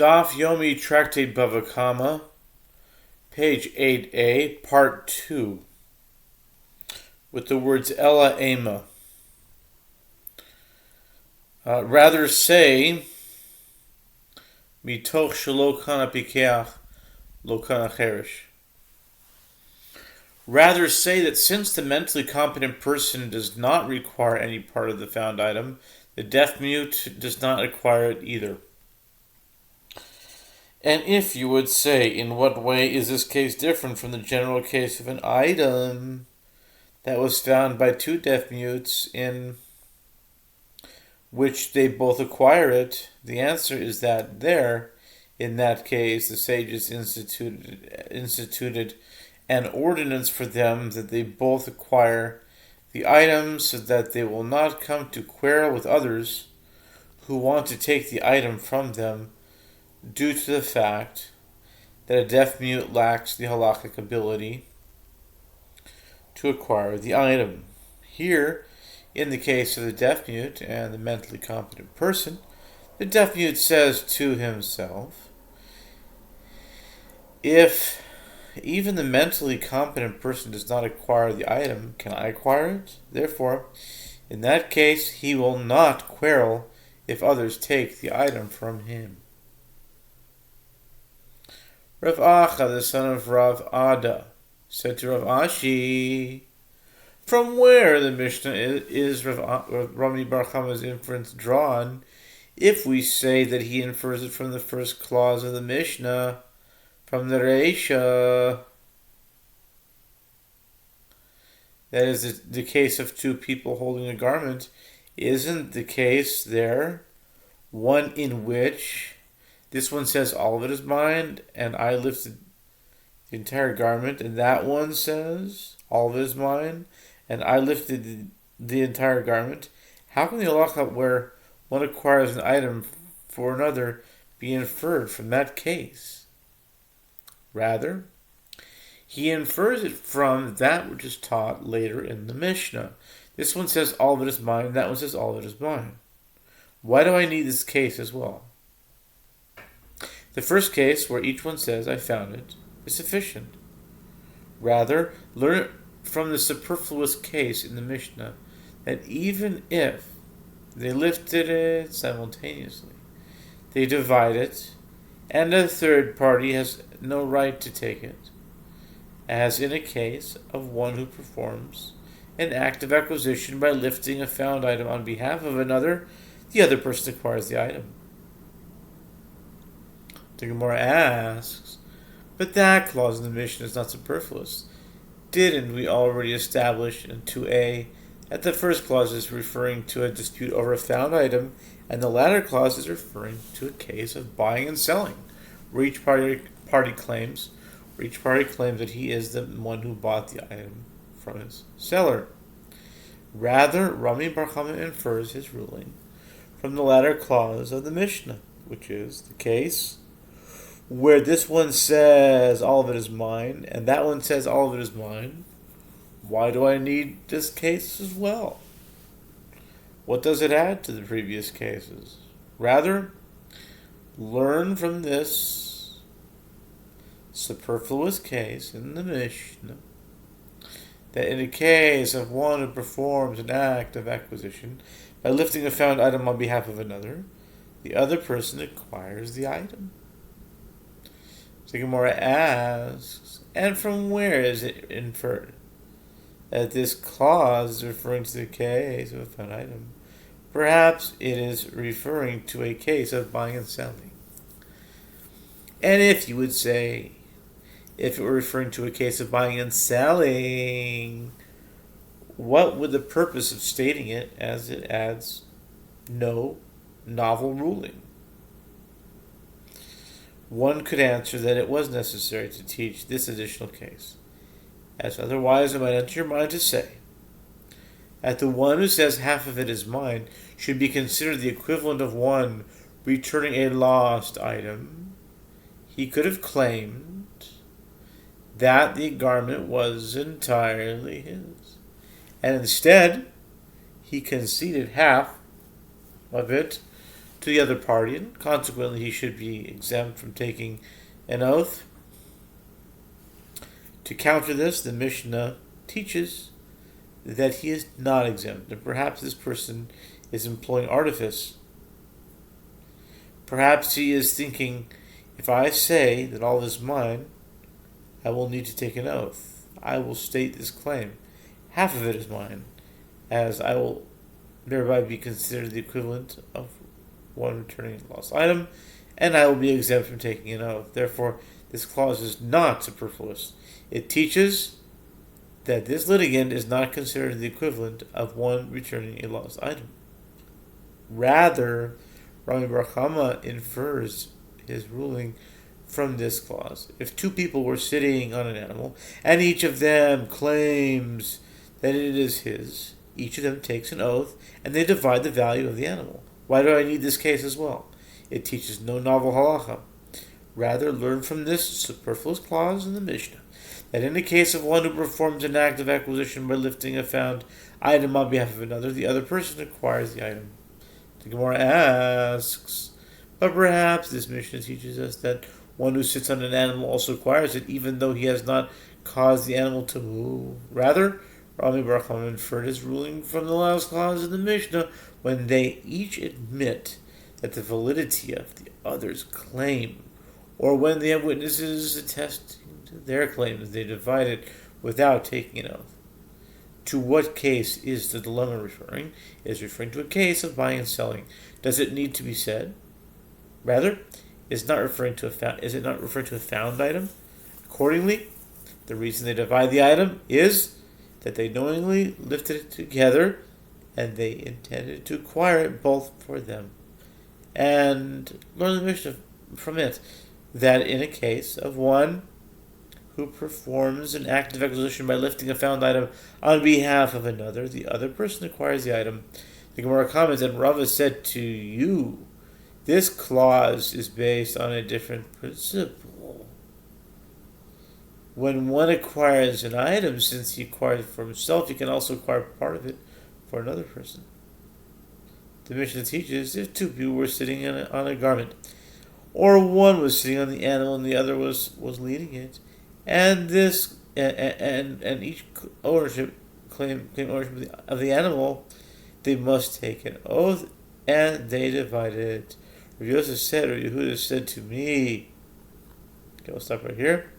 Daf Yomi Tractate Bava, page 8a, part 2, with the words Ella Ema. Rather say, Mitoch shelo kana pikeach lo kana cherish. Rather say that since the mentally competent person does not require any part of the found item, the deaf-mute does not acquire it either. And if you would say, in what way is this case different from the general case of an item that was found by two deaf-mutes in which they both acquire it, the answer is that there, in that case, the sages instituted an ordinance for them that they both acquire the item so that they will not come to quarrel with others who want to take the item from them, due to the fact that a deaf-mute lacks the halakhic ability to acquire the item. Here, in the case of the deaf-mute and the mentally competent person, the deaf-mute says to himself, if even the mentally competent person does not acquire the item, can I acquire it? Therefore, in that case, he will not quarrel if others take the item from him. Rav Acha, the son of Rav Ada, said to Rav Ashi, from where the Mishnah is Rami Bar Chama's inference drawn, if we say that he infers it from the first clause of the Mishnah, from the Reisha? That is the case of two people holding a garment. Isn't the case there one in which this one says all of it is mine, and I lifted the entire garment, and that one says all of it is mine, and I lifted the entire garment? How can the halacha where one acquires an item for another be inferred from that case? Rather, he infers it from that which is taught later in the Mishnah. This one says all of it is mine, that one says all of it is mine. Why do I need this case as well? The first case, where each one says, I found it, is sufficient. Rather, learn from the superfluous case in the Mishnah that even if they lifted it simultaneously, they divide it, and a third party has no right to take it, as in a case of one who performs an act of acquisition by lifting a found item on behalf of another, the other person acquires the item. The Gemara asks, but that clause in the Mishnah is not superfluous. Didn't we already establish in 2a that the first clause is referring to a dispute over a found item, and the latter clause is referring to a case of buying and selling, where each party claims that he is the one who bought the item from his seller. Rather, Rami Bar Chama infers his ruling from the latter clause of the Mishnah, which is the case where this one says all of it is mine, and that one says all of it is mine. Why do I need this case as well? What does it add to the previous cases? Rather, learn from this superfluous case in the Mishnah that in a case of one who performs an act of acquisition by lifting a found item on behalf of another, the other person acquires the item. The Gemara asks, and from where is it inferred that this clause is referring to the case of a found item? Perhaps it is referring to a case of buying and selling. And if you would say, if it were referring to a case of buying and selling, what would the purpose of stating it, as it adds no novel ruling? One could answer that it was necessary to teach this additional case, as otherwise it might enter your mind to say that the one who says half of it is mine should be considered the equivalent of one returning a lost item. He could have claimed that the garment was entirely his, and instead he conceded half of it to the other party, and consequently he should be exempt from taking an oath. To counter this, the Mishnah teaches that he is not exempt, and perhaps this person is employing artifice. Perhaps he is thinking, if I say that all is mine, I will need to take an oath. I will state this claim. Half of it is mine, as I will thereby be considered the equivalent of one returning a lost item, and I will be exempt from taking an oath. Therefore, this clause is not superfluous. It teaches that this litigant is not considered the equivalent of one returning a lost item. Rather, Rami Bar Chama infers his ruling from this clause. If two people were sitting on an animal, and each of them claims that it is his, each of them takes an oath, and they divide the value of the animal. Why do I need this case as well? It teaches no novel halacha. Rather, learn from this superfluous clause in the Mishnah that in the case of one who performs an act of acquisition by lifting a found item on behalf of another, the other person acquires the item. The Gemara asks, but perhaps this Mishnah teaches us that one who sits on an animal also acquires it, even though he has not caused the animal to move. Rather, Rami Bar Chama inferred his ruling from the last clause in the Mishnah, when they each admit that the validity of the other's claim, or when they have witnesses attesting to their claims, they divide it without taking an oath. To what case is the dilemma referring? It is referring to a case of buying and selling. Does it need to be said? Rather, is it not referring to a found item? Accordingly, the reason they divide the item is that they knowingly lifted it together and they intended to acquire it both for them. And learn the Mishnah from it that in a case of one who performs an act of acquisition by lifting a found item on behalf of another, the other person acquires the item. The Gemara comments, and Rava said to you, this clause is based on a different principle. When one acquires an item, since he acquired it for himself, he can also acquire part of it for another person. The Mishnah teaches if two people were sitting on a garment, or one was sitting on the animal and the other was leading it, and each ownership claim ownership of the animal, they must take an oath, and they divide it. Yehoshua said, or Yehuda said to me. Okay, we'll stop right here.